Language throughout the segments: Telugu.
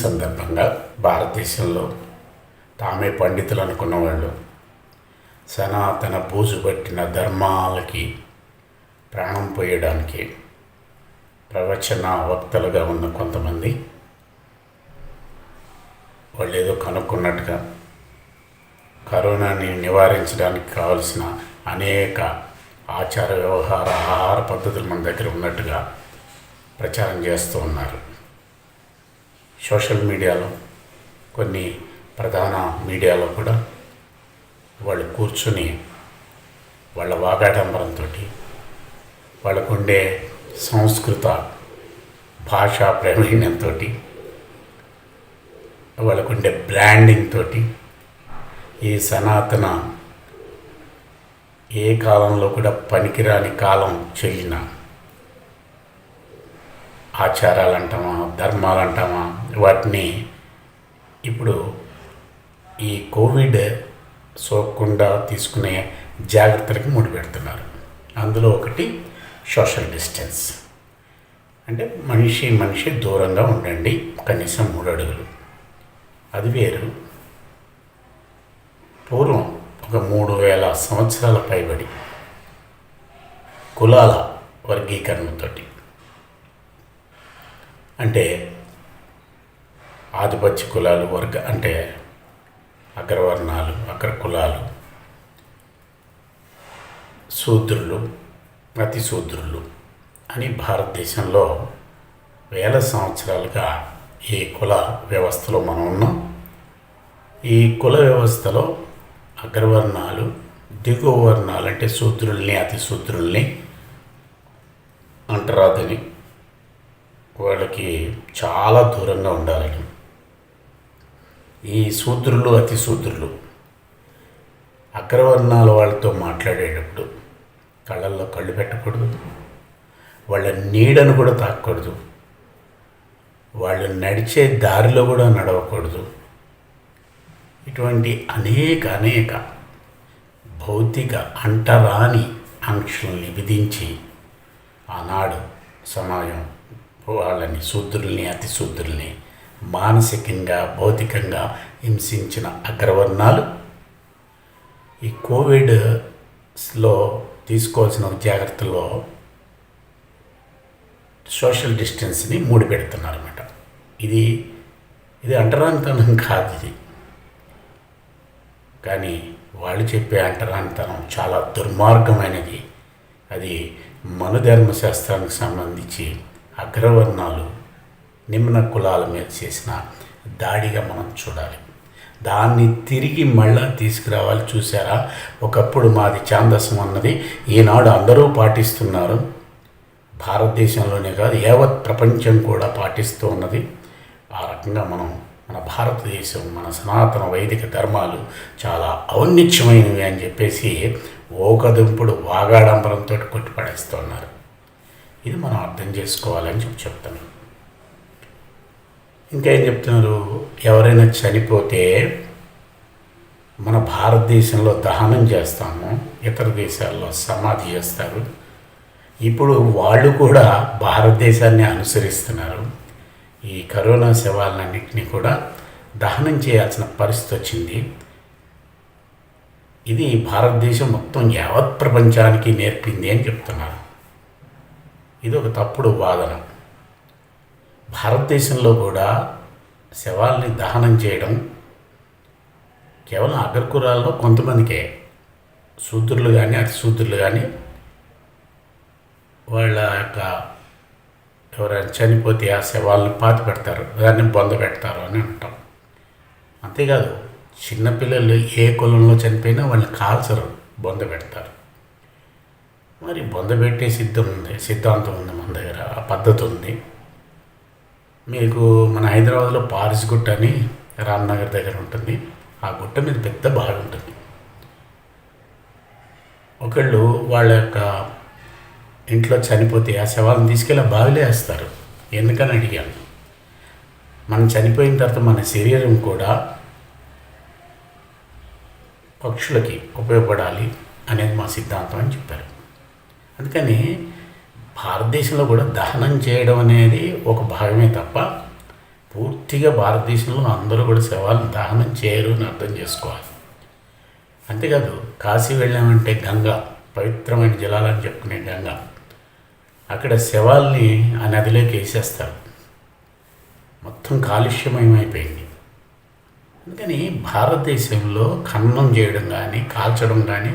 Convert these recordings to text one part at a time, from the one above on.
సందర్భంగా భారతదేశంలో తామే పండితులు అనుకున్న వాళ్ళు సనాతన బూజు పట్టిన ధర్మాలకి ప్రాణం పోయడానికి ప్రవచన వక్తలుగా ఉన్న కొంతమంది వాళ్ళు ఏదో కనుక్కున్నట్టుగా కరోనాని నివారించడానికి కావలసిన అనేక ఆచార వ్యవహార ఆహార పద్ధతులు మన దగ్గర ఉన్నట్టుగా ప్రచారం చేస్తూ ఉన్నారు. సోషల్ మీడియాలో కొన్ని ప్రధాన మీడియాలో కూడా వాళ్ళు కూర్చుని వాళ్ళ వాగాడంబరంతో వాళ్ళకుండే సంస్కృత భాషా ప్రావీణ్యంతో వాళ్ళకుండే బ్రాండింగ్ తోటి ఈ సనాతన ఏ కాలంలో కూడా పనికిరాని కాలం చెల్లిన ఆచారాలు అంటామా ధర్మాలు అంటామా వాటిని ఇప్పుడు ఈ కోవిడ్ సోకకుండా తీసుకునే జాగ్రత్తలకి ముడిపెడుతున్నారు. అందులో ఒకటి సోషల్ డిస్టెన్స్, అంటే మనిషి దూరంగా ఉండండి కనీసం 3 అడుగులు. అది వేరు. పూర్వం ఒక 3000 సంవత్సరాల పైబడి కులాల వర్గీకరణతో, అంటే ఆధిపత్య కులాలు అంటే అగ్రవర్ణాలు అగ్ర కులాలు, శూద్రులు అతి శూద్రులు అని భారతదేశంలో 1000 సంవత్సరాలుగా ఈ కుల వ్యవస్థలో మనం ఉన్నాం. ఈ కుల వ్యవస్థలో అగ్రవర్ణాలు దిగువ వర్ణాలు అంటే శూద్రుల్ని అతి శూద్రుల్ని అంటరాదని, వాళ్ళకి చాలా దూరంగా ఉండాలని, ఈ శూద్రులు అతి శూద్రులు అగ్రవర్ణాల వాళ్ళతో మాట్లాడేటప్పుడు కళ్ళల్లో కళ్ళు పెట్టకూడదు, వాళ్ళ నీడను కూడా తాకూడదు, వాళ్ళు నడిచే దారిలో కూడా నడవకూడదు. ఇటువంటి అనేక భౌతిక అంటరాని ఆంక్షల్ని విధించి ఆనాడు సమాజం వాళ్ళని శూద్రుల్ని అతి శూద్రుల్ని మానసికంగా భౌతికంగా హింసించిన అగ్రవర్ణాలు ఈ కోవిడ్లో తీసుకోవాల్సిన జాగ్రత్తలో సోషల్ డిస్టెన్స్ని ముడిపెడుతున్నారన్నమాట. ఇది అంటరానితనం కాదు. ఇది కానీ వాళ్ళు చెప్పే అంటరానితనం చాలా దుర్మార్గమైనది. అది మనుధర్మశాస్త్రానికి సంబంధించి అగ్రవర్ణాలు నిమ్న కులాల మీద చేసిన దాడిగా మనం చూడాలి. దాన్ని తిరిగి మళ్ళా తీసుకురావాలి. చూసారా, ఒకప్పుడు మాది ఛాందసం అన్నది ఈనాడు అందరూ పాటిస్తున్నారు. భారతదేశంలోనే కాదు యావత్ ప్రపంచం కూడా పాటిస్తూ ఉన్నది. ఆ రకంగా మన భారతదేశం మన సనాతన వైదిక ధర్మాలు చాలా ఔన్నత్యమైనవి అని చెప్పేసి ఓకదుంపుడు వాగాడంబరంతో కొట్టిపడేస్తున్నారు. ఇది మనం అర్థం చేసుకోవాలని చెప్తాను. ఇంకేం చెప్తున్నారు, ఎవరైనా చనిపోతే మన భారతదేశంలో దహనం చేస్తాము, ఇతర దేశాల్లో సమాధి చేస్తారు. ఇప్పుడు వాళ్ళు కూడా భారతదేశాన్ని అనుసరిస్తున్నారు. ఈ కరోనా శవాలన్నింటినీ కూడా దహనం చేయాల్సిన పరిస్థితి వచ్చింది. ఇది భారతదేశం మొత్తం యావత్ ప్రపంచానికి నేర్పింది అని చెప్తున్నారు. ఇది ఒక తప్పుడు వాదన. భారతదేశంలో కూడా శవాల్ని దహనం చేయడం కేవలం అగ్రకులాల్లో కొంతమందికే, శూద్రులు కానీ అతి శూద్రులు కానీ వాళ్ళ యొక్క ఎవరైనా చనిపోతే ఆ శవాలను పాతి పెడతారు, దాన్ని బొంద పెడతారు అని అంటాం. అంతేకాదు చిన్నపిల్లలు ఏ కులంలో చనిపోయినా వాళ్ళని కాల్చరు, బొంద పెడతారు. మరి బొంద పెట్టే సిద్ధాంతం ఉంది మన దగ్గర, ఆ పద్ధతి ఉంది. మీకు మన హైదరాబాద్లో పారిస్ గుట్ట అని రామ్నగర్ దగ్గర ఉంటుంది. ఆ గుట్ట మీద పెద్ద బావి ఉంటుంది. ఒకళ్ళు వాళ్ళ యొక్క ఇంట్లో చనిపోతే ఆ శవాలను తీసుకెళ్ళి బావిలో వేస్తారు. ఎందుకని అడిగాను. మనం చనిపోయిన తర్వాత మన శరీరం కూడా పక్షులకి ఉపయోగపడాలి అనేది మా సిద్ధాంతం అని చెప్పారు. అందుకని భారతదేశంలో కూడా దహనం చేయడం అనేది ఒక భాగమే తప్ప పూర్తిగా భారతదేశంలో అందరూ కూడా శవాలను దహనం చేయరు అని అర్థం చేసుకోవాలి. అంతేకాదు కాశీ వెళ్ళామంటే గంగా, పవిత్రమైన జలాలని చెప్పుకునే గంగా, అక్కడ శవాల్ని ఆ నదిలోకి వేసేస్తారు. మొత్తం కాలుష్యమయమైపోయింది. అందుకని భారతదేశంలో ఖననం చేయడం కానీ, కాల్చడం కానీ,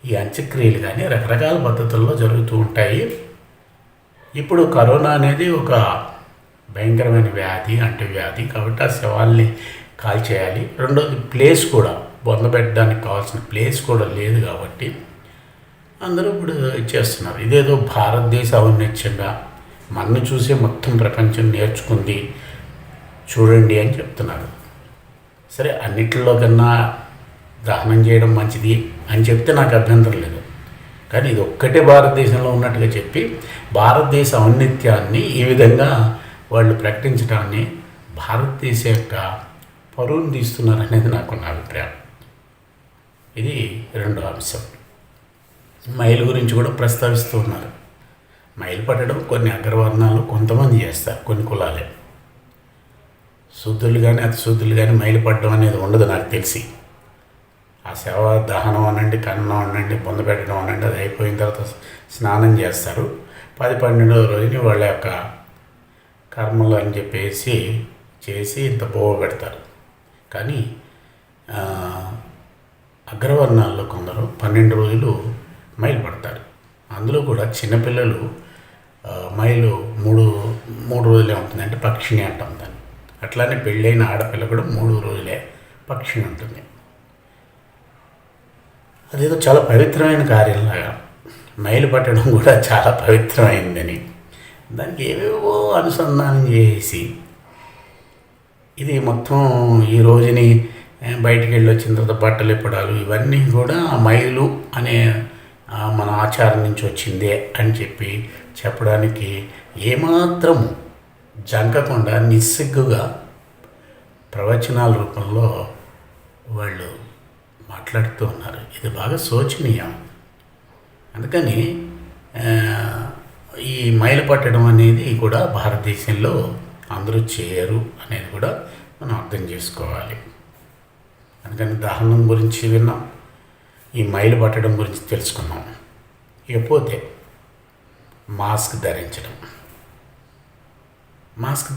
ఈ అంత్యక్రియలు కానీ రకరకాల పద్ధతుల్లో జరుగుతూ ఉంటాయి. ఇప్పుడు కరోనా అనేది ఒక భయంకరమైన వ్యాధి, అంటువ్యాధి, కాబట్టి ఆ శవాల్ని కాల్చేయాలి. రెండోది ప్లేస్ కూడా, బొందబెట్టడానికి కావాల్సిన ప్లేస్ కూడా లేదు కాబట్టి అందరూ ఇప్పుడు చేస్తున్నారు. ఇదేదో భారతదేశ ఔన్నత్యంగా మనను చూసే మొత్తం ప్రపంచం నేర్చుకుంది చూడండి అని చెప్తున్నారు. సరే, అన్నిటిలో కన్నా దహనం చేయడం మంచిది అని చెప్తే నాకు అభ్యంతరం లేదు. కానీ ఇది ఒక్కటే భారతదేశంలో ఉన్నట్టుగా చెప్పి భారతదేశ ఔన్నత్యాన్ని ఈ విధంగా వాళ్ళు ప్రకటించడాన్ని భారతదేశం యొక్క పరువును తీస్తున్నారు అనేది నాకున్న అభిప్రాయం. ఇది రెండో అంశం. మైలు గురించి కూడా ప్రస్తావిస్తూ ఉన్నారు. మైలు పట్టడం కొన్ని అగ్రవర్ణాలు కొంతమంది చేస్తారు, కొన్ని కులాలే. శూద్రులు కానీ అతి శూద్రులు కానీ మైలు పట్టడం అనేది ఉండదు నాకు తెలిసి. ఆ శవ దహనం అనండి, కన్నం అనండి, పొందబెట్టడం అనండి, అది అయిపోయిన తర్వాత స్నానం చేస్తారు. 10-12వ రోజుని వాళ్ళ యొక్క కర్మలు అని చెప్పేసి చేసి ఇంత పోవ పెడతారు. కానీ అగ్రవర్ణాల్లో కొందరు 12 రోజులు మైలు పడతారు. అందులో కూడా చిన్నపిల్లలు మైలు మూడు రోజులే ఉంటుంది, అంటే పక్షిణి అంటాం దాన్ని. అట్లానే పెళ్ళైన ఆడపిల్ల కూడా 3 రోజులే పక్షిణి ఉంటుంది. అదేదో చాలా పవిత్రమైన కార్యంలాగా మైలు పట్టడం కూడా చాలా పవిత్రమైందని దానికి ఏవేవో అనుసంధానం చేసి ఇది మొత్తం ఈ రోజుని బయటికి వెళ్ళి వచ్చిన తర్వాత బట్టలు ఇప్పడాలు ఇవన్నీ కూడా మైలు అనే మన ఆచారం నుంచి వచ్చిందే అని చెప్పడానికి ఏమాత్రం జంకకుండా నిస్సిగ్గుగా ప్రవచనాల రూపంలో వాళ్ళు మాట్లాడుతూ ఉన్నారు. ఇది బాగా శోచనీయం. అందుకని ఈ మైలు పట్టడం అనేది కూడా భారతదేశంలో అందరూ చేయరు అనేది కూడా మనం అర్థం చేసుకోవాలి. అందుకని దహనం గురించి విన్నాం, ఈ మైలు పట్టడం గురించి తెలుసుకున్నాం. ఇకపోతే మాస్క్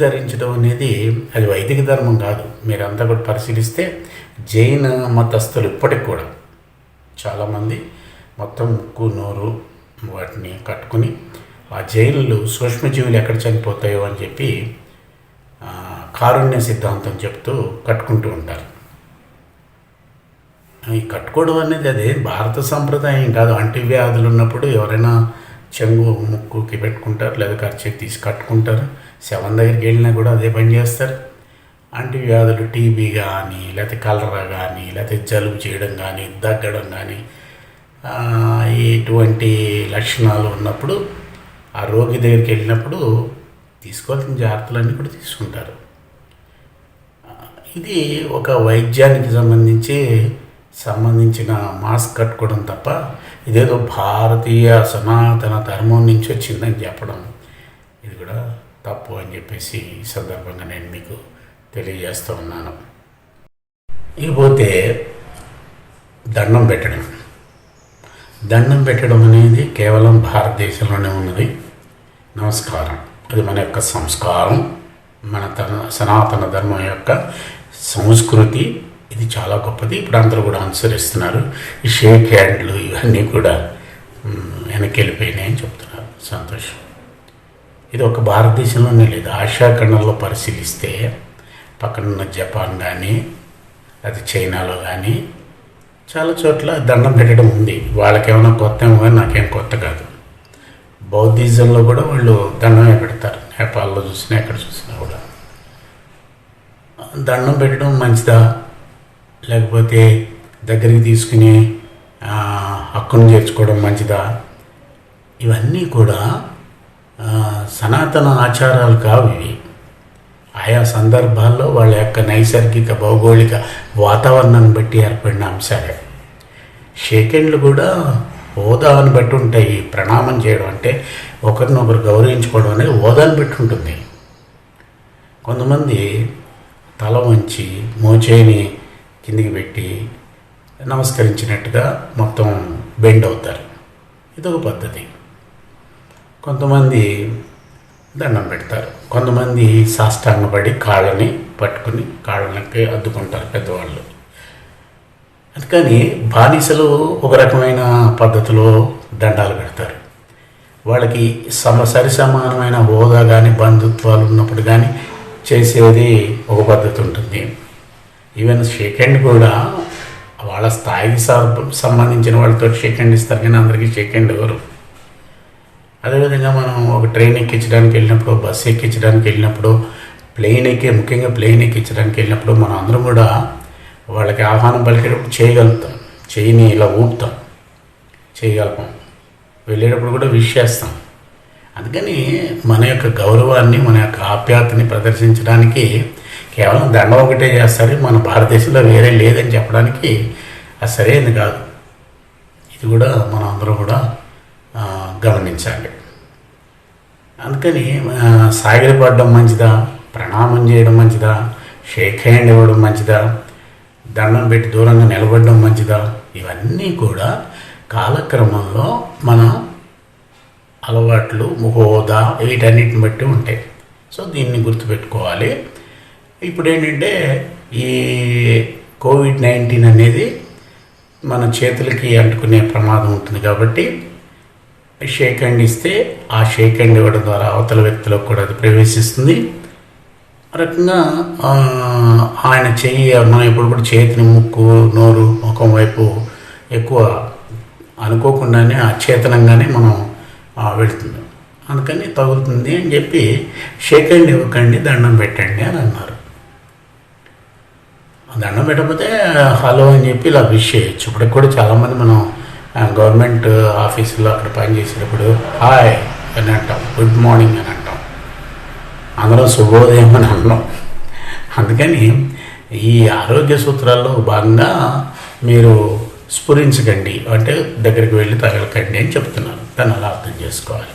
ధరించడం అనేది అది వైదిక ధర్మం కాదు. మీరంతా కూడా పరిశీలిస్తే జైన మతస్థులు ఇప్పటికి కూడా చాలామంది మొత్తం ముక్కు నోరు వాటిని కట్టుకుని ఆ జైలు సూక్ష్మజీవులు ఎక్కడ చనిపోతాయో అని చెప్పి కారుణ్య సిద్ధాంతం చెప్తూ కట్టుకుంటూ ఉంటారు. ఈ కట్టుకోవడం అనేది అదే భారత సంప్రదాయం కాదు. అంటువ్యాధులు ఉన్నప్పుడు ఎవరైనా చెంగు ముక్కుకి పెట్టుకుంటారు, లేదా ఖర్చు తీసి కట్టుకుంటారు. శవం దగ్గరికి వెళ్ళినా కూడా అదే పని చేస్తారు. అంటువ్యాధులు టీబీ కానీ, లేకపోతే కలరా కానీ, లేకపోతే జలుబు చేయడం కానీ, దగ్గడం కానీ, ఇటువంటి లక్షణాలు ఉన్నప్పుడు ఆ రోగి దగ్గరికి వెళ్ళినప్పుడు తీసుకోవాల్సిన జాగ్రత్తలన్నీ కూడా తీసుకుంటారు. ఇది ఒక వైద్యానికి సంబంధించిన మాస్క్ కట్టుకోవడం తప్ప ఇదేదో భారతీయ సనాతన ధర్మం నుంచి వచ్చిందని చెప్పడం ఇది కూడా తప్పు అని చెప్పేసి ఈ సందర్భంగా నేను మీకు తెలియజేస్తూ ఉన్నాను. ఇకపోతే దండం పెట్టడం అనేది కేవలం భారతదేశంలోనే ఉన్నది. నమస్కారం, అది మన యొక్క సంస్కారం, మన సనాతన ధర్మం యొక్క సంస్కృతి. ఇది చాలా గొప్పది. ఇప్పుడు అందరూ కూడా అనుసరిస్తున్నారు. ఈ షేక్ హ్యాండ్లు ఇవన్నీ కూడా వెనక్కి వెళ్ళిపోయినాయి అని చెప్తున్నారు. సంతోషం. ఇది ఒక భారతదేశంలోనే లేదు. ఆసియా ఖండంలో పరిశీలిస్తే పక్కనున్న జపాన్ కానీ, అది చైనాలో కానీ చాలా చోట్ల దండం పెట్టడం ఉంది. వాళ్ళకేమైనా కొత్త ఏమో కానీ నాకేం కొత్త కాదు. బౌద్ధిజంలో కూడా వాళ్ళు దండమే పెడతారు. నేపాల్లో చూసినా ఎక్కడ చూసినా కూడా దండం పెట్టడం మంచిదా, లేకపోతే దగ్గరికి తీసుకుని హక్కును చేర్చుకోవడం మంచిదా? ఇవన్నీ కూడా సనాతన ఆచారాలు కావు. ఇవి ఆయా సందర్భాల్లో వాళ్ళ యొక్క నైసర్గిక భౌగోళిక వాతావరణాన్ని బట్టి ఏర్పడిన అంశాలే. షేకెండ్లు కూడా హోదాను బట్టి ఉంటాయి. ప్రణామం చేయడం అంటే ఒకరినొకరు గౌరవించుకోవడం అనేది హోదాను బట్టి ఉంటుంది. కొంతమంది తల వంచి మోచేయిని కిందికి పెట్టి నమస్కరించినట్టుగా మొత్తం బెండ్ అవుతారు. ఇదొక పద్ధతి. కొంతమంది దండం పెడతారు. కొంతమంది సాష్టాంగపడి కాళ్ళని పట్టుకుని కాళ్ళకి అద్దుకుంటారు పెద్దవాళ్ళు. అందుకని బానిసలు ఒక రకమైన పద్ధతిలో దండాలు పెడతారు. వాళ్ళకి సరి సమానమైన హోదా కానీ బంధుత్వాలు ఉన్నప్పుడు కానీ చేసేది ఒక పద్ధతి ఉంటుంది. ఈవెన్ షేక్ హ్యాండ్ కూడా వాళ్ళ స్థాయికి సంబంధించిన వాళ్ళతో షేక్ హ్యాండ్ ఇస్తారు, కానీ అందరికీ షేక్ హ్యాండ్ ఇవ్వరు. అదేవిధంగా మనం ఒక ట్రైన్ ఎక్కించడానికి వెళ్ళినప్పుడు, బస్సు ఎక్కించడానికి వెళ్ళినప్పుడు, ముఖ్యంగా ప్లేన్ ఎక్కించడానికి వెళ్ళినప్పుడు మనం అందరం కూడా వాళ్ళకి ఆహ్వానం పలికేటప్పుడు చేయగలుగుతాం, చెయ్యిని ఇలా ఊపుతాం, చేయగలుగుతాం. వెళ్ళేటప్పుడు కూడా విష్ చేస్తాం. అందుకని మన యొక్క గౌరవాన్ని, మన యొక్క ఆప్యాయతని ప్రదర్శించడానికి కేవలం దండం ఒకటే చేస్తారు. మన భారతదేశంలో వేరే లేదని చెప్పడానికి అది సరైనది కాదు. ఇది కూడా మనం అందరం కూడా గమనించాలి. అందుకని సాగిలపడడం మంచిదా, ప్రణామం చేయడం మంచిదా, షేక్ హ్యాండ్ ఇవ్వడం మంచిదా, దండం పెట్టి దూరంగా నిలబడడం మంచిదా, ఇవన్నీ కూడా కాలక్రమంలో మన అలవాట్లు, హోదా, వీటన్నిటిని బట్టి ఉంటాయి. సో దీన్ని గుర్తుపెట్టుకోవాలి. ఇప్పుడు ఏంటంటే ఈ కోవిడ్-19 అనేది మన చేతులకి అంటుకునే ప్రమాదం ఉంటుంది. కాబట్టి షేక్ హ్యాండ్ ఇస్తే ఆ షేక్ హ్యాండ్ ఇవ్వడం ద్వారా అవతల వ్యక్తులకు కూడా అది ప్రవేశిస్తుంది. ఆ రకంగా ఆయన చెయ్యి, మనం ఇప్పుడు కూడా చేతిని ముక్కు, నోరు, ముఖం వైపు ఎక్కువ అనుకోకుండానే అచేతనంగానే మనం వెళుతుంది. అందుకని తగులుతుంది అని చెప్పి షేక్ హ్యాండ్ ఇవ్వకండి, దండం పెట్టండి అని అన్నారు. దండం పెట్టకపోతే హలో అని చెప్పి ఇలా విష్ చేయొచ్చు. ఇప్పటికి కూడా చాలామంది మనం గవర్నమెంట్ ఆఫీసులో అక్కడ పనిచేసేటప్పుడు హాయ్ అని అంటాం, గుడ్ మార్నింగ్ అని అంటాం, అందరం శుభోదయం అని అన్నాం. అందుకని ఈ ఆరోగ్య సూత్రాల్లో భాగంగా మీరు స్ఫురించకండి అంటే దగ్గరికి వెళ్ళి తగలకండి అని చెప్తున్నాను. దాన్ని అలా అర్థం చేసుకోవాలి.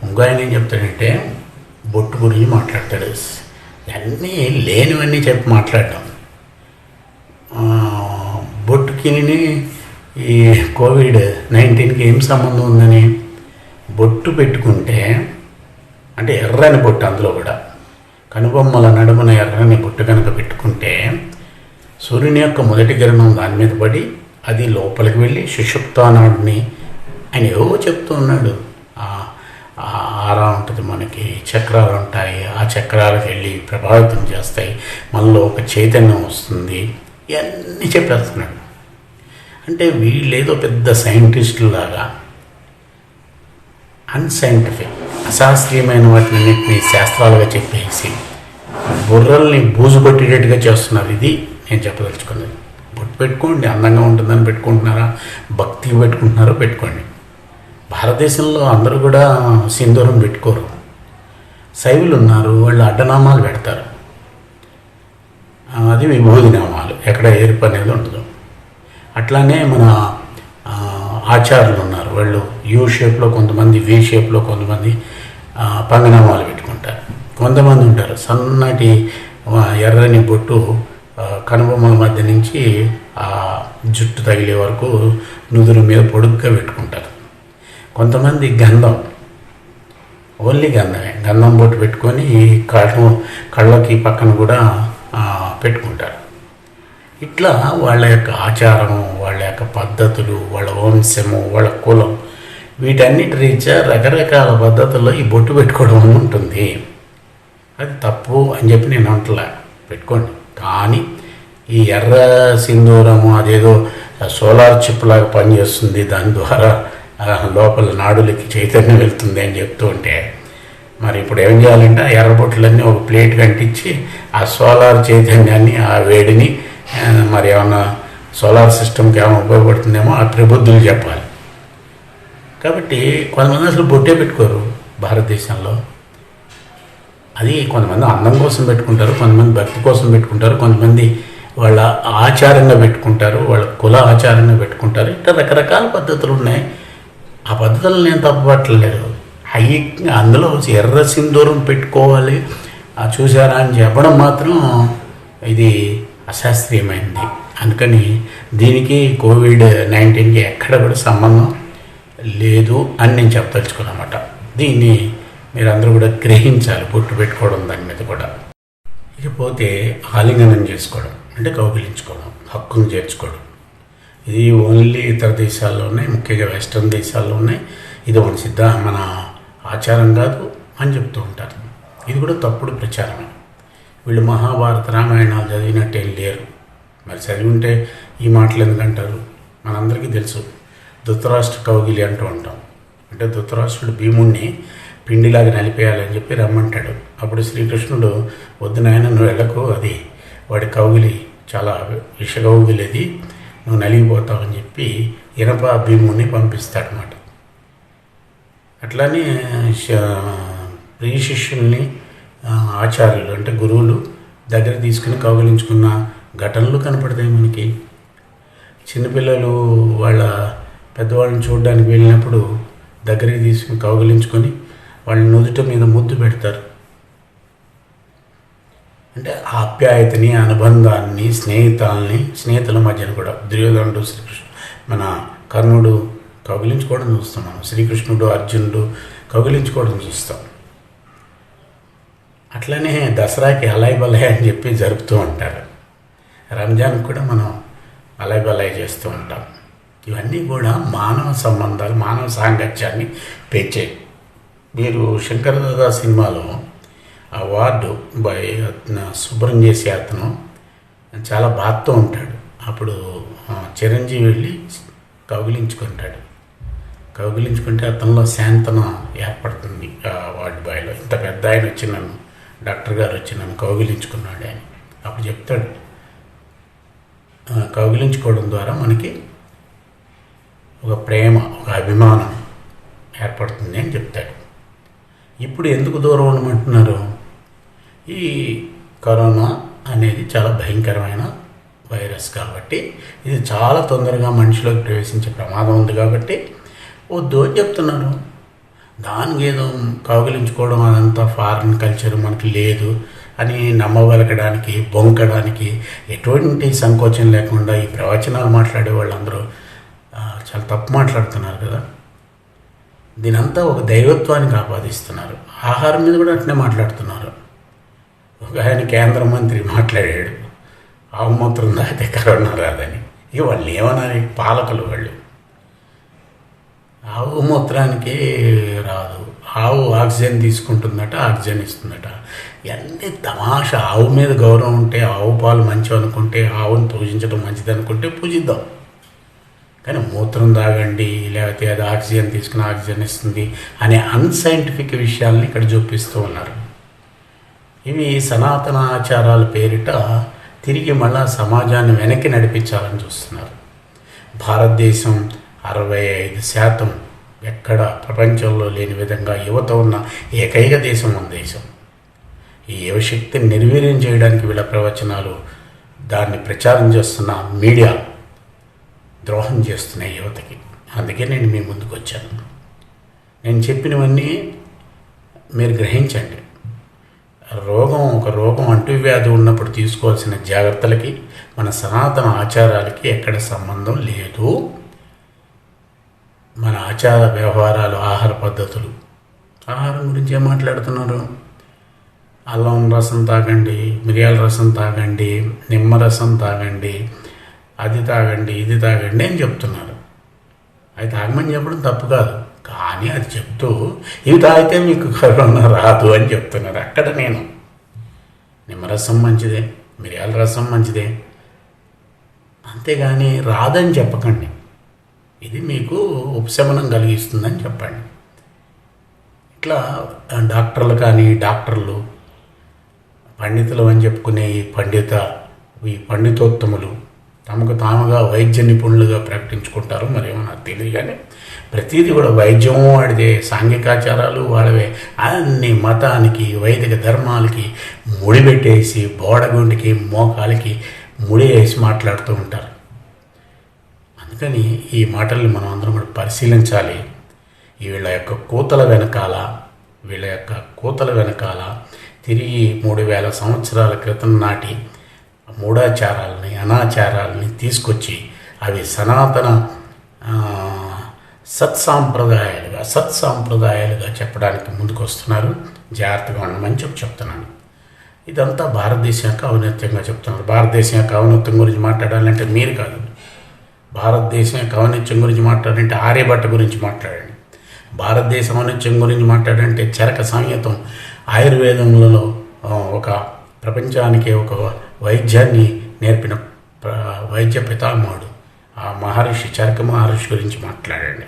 ఇంకో ఆయన ఏం చెప్తాడంటే బొట్టు గురించి మాట్లాడతాడు. అన్నీ లేనివన్నీ చెప్పి మాట్లాడటం. బొట్టుకి ఈ కోవిడ్-19కి ఏం సంబంధం ఉందని, బొట్టు పెట్టుకుంటే అంటే ఎర్రని బొట్టు, అందులో కూడా కనుబొమ్మల నడుమున ఎర్రని బొట్టు కనుక పెట్టుకుంటే సూర్యుని యొక్క మొదటి కిరణం దాని మీద పడి అది లోపలికి వెళ్ళి సుషుప్తానాడిని ఆయన ఏవో చెప్తూ ఉన్నాడు. ఆరా ఉంటుంది, మనకి చక్రాలు ఉంటాయి, ఆ చక్రాలకు వెళ్ళి ప్రభావితం చేస్తాయి, మనలో ఒక చైతన్యం వస్తుంది, ఇవన్నీ చెప్పేస్తున్నాడు. అంటే వీళ్ళేదో పెద్ద సైంటిస్టులాగా అన్సైంటిఫిక్, అశాస్త్రీయమైన వాటిని శాస్త్రాలుగా చెప్పేసి బుర్రల్ని బూజు కొట్టేటట్టుగా చేస్తున్నారు. ఇది నేను చెప్పదలుచుకున్నది. బొట్టు పెట్టుకోండి, అందంగా ఉంటుందని పెట్టుకుంటున్నారా, భక్తికి పెట్టుకుంటున్నారో పెట్టుకోండి. భారతదేశంలో అందరూ కూడా సింధూరం పెట్టుకోరు. శైవులు ఉన్నారు, వాళ్ళు అడ్డనామాలు పెడతారు, అది విభూది నామాలు, ఎక్కడ ఏర్పు అనేది ఉండదు. అట్లానే మన ఆచార్యులు ఉన్నారు, వాళ్ళు యూ షేప్లో, కొంతమంది వి షేప్లో, కొంతమంది పంగనామాలు పెట్టుకుంటారు. కొంతమంది ఉంటారు సన్నటి ఎర్రని బొట్టు కనుబొమ్మల మధ్య నుంచి ఆ జుట్టు తగిలే వరకు నుదురు మీద పొడుగ్గా పెట్టుకుంటారు. కొంతమంది గంధం, ఓన్లీ గంధమే, గంధం బొట్టు పెట్టుకొని కళ్ళకి పక్కన కూడా పెట్టుకుంటారు. ఇట్లా వాళ్ళ యొక్క ఆచారం, వాళ్ళ యొక్క పద్ధతులు, వాళ్ళ వంశము, వాళ్ళ కులం, వీటన్నిటి రీత్యా రకరకాల పద్ధతుల్లో ఈ బొట్టు పెట్టుకోవడం అని ఉంటుంది. అది తప్పు అని చెప్పి నేను అంటలే, పెట్టుకోండి. కానీ ఈ ఎర్ర సింధూరము అదేదో సోలార్ చిప్ లాగా పనిచేస్తుంది, దాని ద్వారా లోపల నాడులకి చైతన్యం వెళ్తుంది అని చెప్తూ ఉంటే, మరి ఇప్పుడు ఏం చేయాలంటే ఆ ఎర్రబొట్లన్నీ ఒక ప్లేట్ కంటించి ఆ సోలార్ చైతన్యాన్ని, ఆ వేడిని, మరి ఏమన్నా సోలార్ సిస్టమ్కి ఏమైనా ఉపయోగపడుతుందేమో ఆ ప్రబుద్ధులు చెప్పాలి. కాబట్టి కొంతమంది అసలు బొట్టే పెట్టుకోరు భారతదేశంలో. అది కొంతమంది అందం కోసం పెట్టుకుంటారు, కొంతమంది భక్తి కోసం పెట్టుకుంటారు, కొంతమంది వాళ్ళ ఆచారంగా పెట్టుకుంటారు, వాళ్ళ కుల ఆచారంగా పెట్టుకుంటారు. ఇట్లా రకరకాల పద్ధతులు ఉన్నాయి. ఆ పద్ధతులు నేను తప్పుపట్టలేదు. అందులో ఎర్ర సింధూరం పెట్టుకోవాలి, చూసారా అని చెప్పడం మాత్రం ఇది అశాస్త్రీయమైంది. అందుకని దీనికి కోవిడ్-19కి ఎక్కడ కూడా సంబంధం లేదు అని నేను చెప్పదలుచుకున్నమాట. దీన్ని మీరందరూ కూడా గ్రహించాలి, బొట్టు పెట్టుకోవడం దాని మీద కూడా. ఇకపోతే ఆలింగనం చేసుకోవడం అంటే కౌగిలించుకోవడం, హక్కును చేర్చుకోవడం. ఇది ఓన్లీ ఇతర దేశాల్లో ఉన్నాయి, ముఖ్యంగా వెస్ట్రన్ దేశాల్లో ఉన్నాయి. ఇది మన ఆచారం కాదు అని చెప్తూ ఉంటారు. ఇది కూడా తప్పుడు ప్రచారమే. వీళ్ళు మహాభారత రామాయణాలు చదివినట్టేం లేరు. మరి చదివి ఉంటే ఈ మాటలు ఎందుకంటారు? మనందరికీ తెలుసు, ధృతరాష్ట్ర కౌగిలి అంటూ ఉంటాం. అంటే ధృతరాష్ట్రుడు భీముణ్ణి పిండిలాగా నలిపేయాలని చెప్పి రమ్మంటాడు. అప్పుడు శ్రీకృష్ణుడు, వద్దు నాయన, నువ్వు వెళ్ళకు, అది వాడి కౌగిలి చాలా విషకౌగిలి, అది నువ్వు నలిగిపోతావని చెప్పి ఇనప భీముణ్ణి పంపిస్తాడనమాట. అట్లానే ప్రియ శిష్యుల్ని ఆచార్యులు అంటే గురువులు దగ్గర తీసుకుని కౌగిలించుకున్న ఘటనలు కనపడతాయి మనకి. చిన్నపిల్లలు వాళ్ళ పెద్దవాళ్ళని చూడడానికి వెళ్ళినప్పుడు దగ్గరికి తీసుకుని కౌగిలించుకొని వాళ్ళ నుదుట మీద ముద్దు పెడతారు. అంటే ఆప్యాయతని, అనుబంధాన్ని, స్నేహితుల మధ్యన కూడా దుర్యోధనుడు మన కర్ణుడు కౌగిలించుకోవడం చూస్తాం మనం. శ్రీకృష్ణుడు అర్జునుడు కౌగిలించుకోవడం చూస్తాం. అట్లనే దసరాకి అలాయ్ బలాయ్ అని చెప్పి జరుపుతూ ఉంటారు. రంజాన్కి కూడా మనం అలాయ్ బలాయ్ చేస్తూ ఉంటాం. ఇవన్నీ కూడా మానవ సంబంధాలు, మానవ సాంగత్యాన్ని పెంచాయి. మీరు శంకరదాదా సినిమాలో ఆ వార్డు శుభ్రం చేసే అతను చాలా బాధతో ఉంటాడు. అప్పుడు చిరంజీవి వెళ్ళి కౌగిలించుకుంటాడు. కౌగిలించుకుంటే అతనిలో శాంతన ఏర్పడుతుంది. ఆ వార్డు బాయ్లో ఇంత పెద్ద ఆయన వచ్చి నన్ను, డాక్టర్ గారు వచ్చి నన్ను కౌగిలించుకున్నాడు అని. అప్పుడు చెప్తాడు, కౌగిలించుకోవడం ద్వారా మనకి ఒక ప్రేమ, ఒక అభిమానం ఏర్పడుతుంది అని చెప్తాడు. ఇప్పుడు ఎందుకు దూరం ఉండమంటున్నారు? ఈ కరోనా అనేది చాలా భయంకరమైన వైరస్ కాబట్టి, ఇది చాలా తొందరగా మనిషిలోకి ప్రవేశించే ప్రమాదం ఉంది కాబట్టి వద్దు అని చెప్తున్నారు. దానికి ఏదో కౌగిలించుకోవడం అదంతా ఫారిన్ కల్చర్ మనకి లేదు అని నమ్మవలకడానికి, బొంకడానికి ఎటువంటి సంకోచం లేకుండా ఈ ప్రవచనాలు మాట్లాడే వాళ్ళందరూ చాలా తప్పు మాట్లాడుతున్నారు కదా. దీనంతా ఒక దైవత్వానికి ఆపాదిస్తున్నారు. ఆహారం మీద కూడా అట్నే మాట్లాడుతున్నారు. ఒక ఆయన కేంద్ర మంత్రి మాట్లాడాడు, ఆవు మూత్రం తాగితే కరోనా రాదని. ఇక వాళ్ళు ఏమన్నారు, పాలకులు వాళ్ళు. ఆవు మూత్రానికి రాదు, ఆవు ఆక్సిజన్ తీసుకుంటుందట, ఆక్సిజన్ ఇస్తుందట. ఇవన్నీ తమాషా. ఆవు మీద గౌరవం ఉంటే, ఆవు పాలు మంచివి అనుకుంటే, ఆవును పూజించడం మంచిది అనుకుంటే పూజిద్దాం. కానీ మూత్రం తాగండి, లేకపోతే అది ఆక్సిజన్ తీసుకుని ఆక్సిజన్ ఇస్తుంది అనే అన్సైంటిఫిక్ విషయాల్ని ఇక్కడ చూపిస్తూ ఉన్నారు. ఇవి సనాతన ఆచారాల పేరిట తిరిగి మళ్ళా సమాజాన్ని వెనక్కి నడిపించాలని చూస్తున్నారు. భారతదేశం 65% ఎక్కడ ప్రపంచంలో లేని విధంగా యువత ఉన్న ఏకైక దేశం మన దేశం. ఈ యువశక్తిని నిర్వీర్యం చేయడానికి వీళ్ళ ప్రవచనాలు, దాన్ని ప్రచారం చేస్తున్న మీడియా ద్రోహం చేస్తున్నాయి యువతకి. అందుకే నేను మీ ముందుకు వచ్చాను. నేను చెప్పినవన్నీ మీరు గ్రహించండి. ఒక రోగం అంటువ్యాధి ఉన్నప్పుడు తీసుకోవాల్సిన జాగ్రత్తలకి మన సనాతన ఆచారాలకి ఎక్కడ సంబంధం లేదు. మన ఆచార వ్యవహారాలు, ఆహార పద్ధతులు, ఆహారం గురించి ఏం మాట్లాడుతున్నారు? అల్లం రసం తాగండి, మిరియాల రసం తాగండి, నిమ్మరసం తాగండి, అది తాగండి, ఇది తాగండి అని చెప్తున్నారు. అది తాగమని చెప్పడం తప్పు కాదు, కానీ అది చెప్తూ ఇవి తాగితే మీకు కరోనా రాదు అని చెప్తున్నారు. అక్కడ నేను నిమ్మరసం మంచిదే, మిరియాల రసం మంచిదే, అంతేగాని రాదని చెప్పకండి. ఇది మీకు ఉపశమనం కలిగిస్తుందని చెప్పండి. ఇట్లా డాక్టర్లు పండితులు అని చెప్పుకునే ఈ పండితోత్తములు తమకు తాముగా వైద్య నిపుణులుగా ప్రకటించుకుంటారు. మరేమో నాకు తెలియదు, కానీ ప్రతిదీ కూడా వైద్యం వాడిదే, సాంఘికాచారాలు వాళ్ళవే. అన్ని మతానికి, వైదిక ధర్మాలకి ముడిపెట్టేసి బోడగుండికి, మోకాలికి ముడి వేసి మాట్లాడుతూ ఉంటారు. అందుకని ఈ మాటల్ని మనం అందరం కూడా పరిశీలించాలి. వీళ్ళ యొక్క కూతల వెనకాల తిరిగి 3000 సంవత్సరాల క్రితం నాటి మూఢాచారాలని అనాచారాలని తీసుకొచ్చి అవి సనాతన సత్సాంప్రదాయాలుగా చెప్పడానికి ముందుకు వస్తున్నారు. జాగ్రత్తగా ఉండమని చెప్తున్నాను. ఇదంతా భారతదేశం యొక్క ఔన్నత్యంగా చెప్తున్నారు. భారతదేశం యొక్క ఔన్నత్యం గురించి మాట్లాడాలంటే మీరు కాదు, భారతదేశం యొక్క ఔన్నత్యం గురించి మాట్లాడాలంటే ఆర్యభట్ట గురించి మాట్లాడండి. భారతదేశం ఔన్నత్యం గురించి మాట్లాడాలంటే చరక సంహితం ఆయుర్వేదంలో ఒక ప్రపంచానికి ఒక వైద్యాన్ని నేర్పిన వైద్య పితామహుడు ఆ మహర్షి చరక మహర్షి గురించి మాట్లాడండి.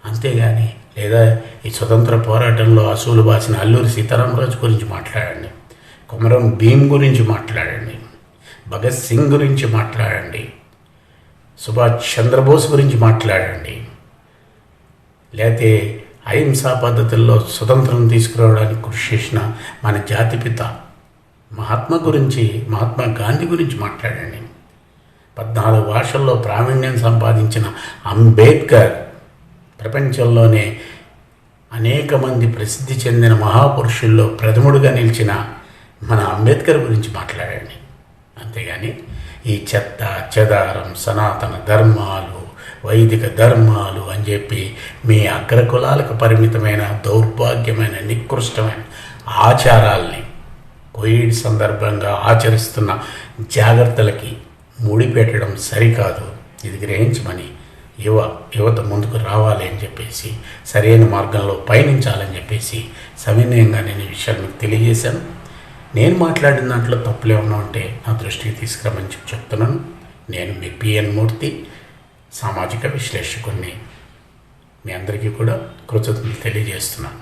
అంతేగాని లేదా ఈ స్వతంత్ర పోరాటంలో అసూలు బాసిన అల్లూరి సీతారామరాజు గురించి మాట్లాడండి, కొమరం భీమ్ గురించి మాట్లాడండి, భగత్ సింగ్ గురించి మాట్లాడండి, సుభాష్ చంద్రబోస్ గురించి మాట్లాడండి, లేకపోతే అహింసా పద్ధతుల్లో స్వతంత్రం తీసుకురావడానికి కృషి చేసిన మన జాతిపిత మహాత్మా గాంధీ గురించి మాట్లాడండి. 14 భాషల్లో ప్రావీణ్యం సంపాదించిన అంబేద్కర్, ప్రపంచంలోనే అనేక మంది ప్రసిద్ధి చెందిన మహాపురుషుల్లో ప్రథముడుగా నిలిచిన మన అంబేద్కర్ గురించి మాట్లాడండి. అంతేగాని ఈ చెత్త చెదారం సనాతన ధర్మాలు వైదిక ధర్మాలు అని చెప్పి మీ అగ్రకులాలకు పరిమితమైన దౌర్భాగ్యమైన నికృష్టమైన ఆచారాల్ని కోవిడ్ సందర్భంగా ఆచరిస్తున్న జాగ్రత్తలకి ముడిపెట్టడం సరికాదు. ఇది గ్రహించమని యువత ముందుకు రావాలి అని చెప్పేసి, సరైన మార్గంలో పయనించాలని చెప్పేసి సవినయంగా నేను ఈ విషయాలు మీకు తెలియజేశాను. నేను మాట్లాడిన దాంట్లో తప్పులు ఏమన్నా ఉంటే నా దృష్టికి తీసుకురామని చెప్తున్నాను. నేను మీ పిఎన్ మూర్తి, సామాజిక విశ్లేషకుడిని. మీ అందరికీ కూడా కృతజ్ఞతలు తెలియజేస్తున్నాను.